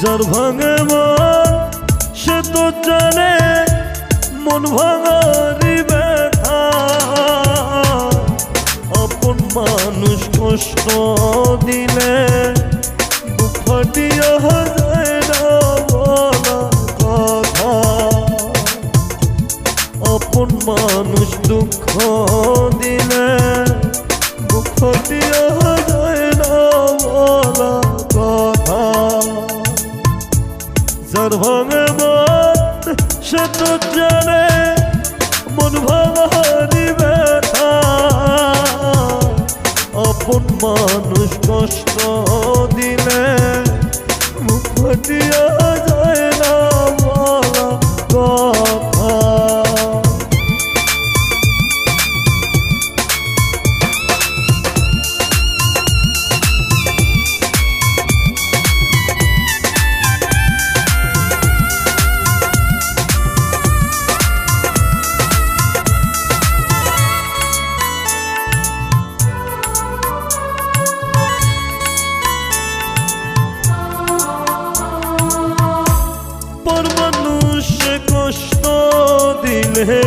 যার ভাঙে মন সে তো জানে মন ভাঙারি ব্যথা। আপন মানুষ কষ্ট দিলে বুক ফাটিয়া যায় না বলা কথা। আপন মানুষ দুঃখ দিলে বুক ফাটিয়া যায় না বলা কথা। যার ভাঙে মন সে তো জানে মন ভাঙারি ব্যথা। আপন মানুষ কষ্ট দিলে মুখ ফাটিয়া যায় না বলা কথা। কষ্ট দিলে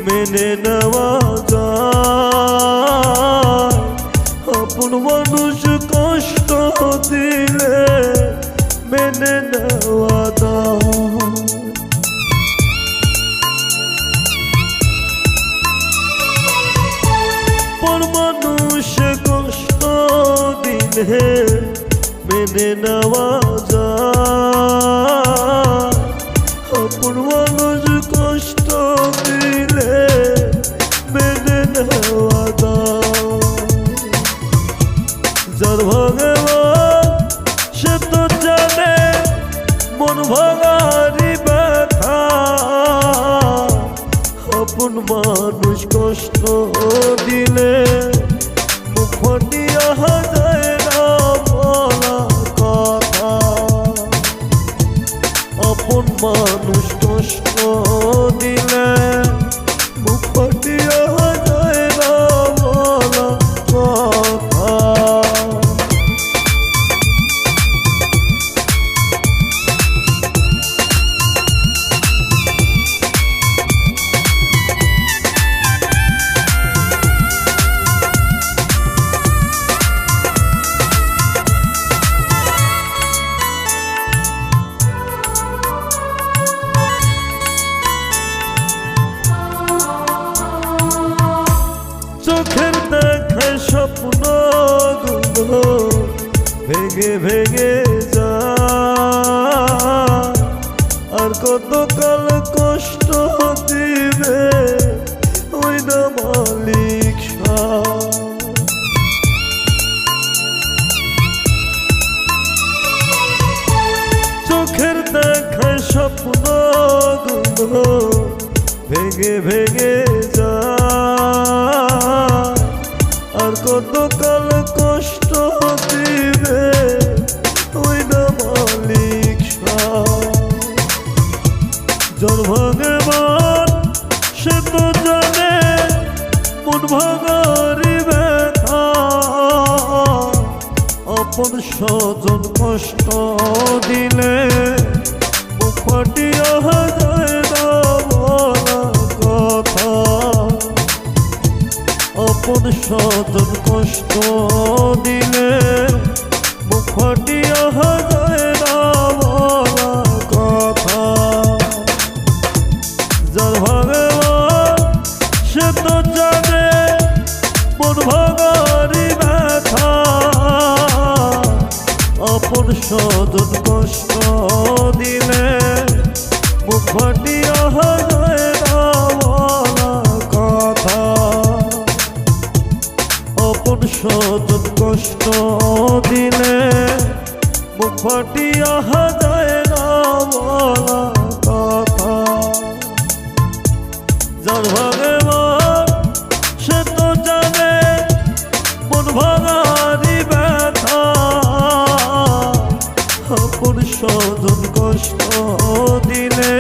মেনে নেওয়া যায়। আপন মানুষ কষ্ট দিলে মেনে নেওয়া যায়। পর মানুষ কষ্ট দিলে মেনে নেওয়া যায়। আপন মানুষ কষ্ট দিলে মেনে নেওয়া যায়। যার ভাঙে মন সে তো জানে মন ভাঙারি ব্যথা। আপন মানুষ কষ্ট দিলে মুখ ফাটিয়া যায় না বলা কথা। আপন মানুষ কষ্ট দিলে মুখ ফাটিয়া যায় না বলা কথা। চোখের দেখায় স্বপ্নগুলো ভেঙে ভেঙে যায়। আর কতকাল কষ্ট দিবে ওই না মালিক সাহেব। চোখের দেখায় স্বপ্নগুলো ভেঙে ভেঙে যায়। আর কতকাল কষ্ট দিবে ওই না মালিক সাহেব। যার ভাঙে মন সে তো জানে মন ভাঙারি ব্যথা। আপন স্বজন কষ্ট দিলে মুখ ফাটিয়া যায় না বলা কথা। আপন স্বজন কষ্ট দিলে মুখ ফাটিয়া যায় না বলা কথা। যার ভাঙে মন সে তো জানে মন ভাঙারি ব্যথা। আপন স্বজন কষ্ট দিলে মুখ ফাটিয়া যায় না বলা কথা। আপন স্বজন কষ্ট দিলে মুখ ফাটিয়া যায় না বলা কথা। যার ভাঙে মন সে তো জানে মন ভাঙারি ব্যথা। আপন স্বজন কষ্ট দিলে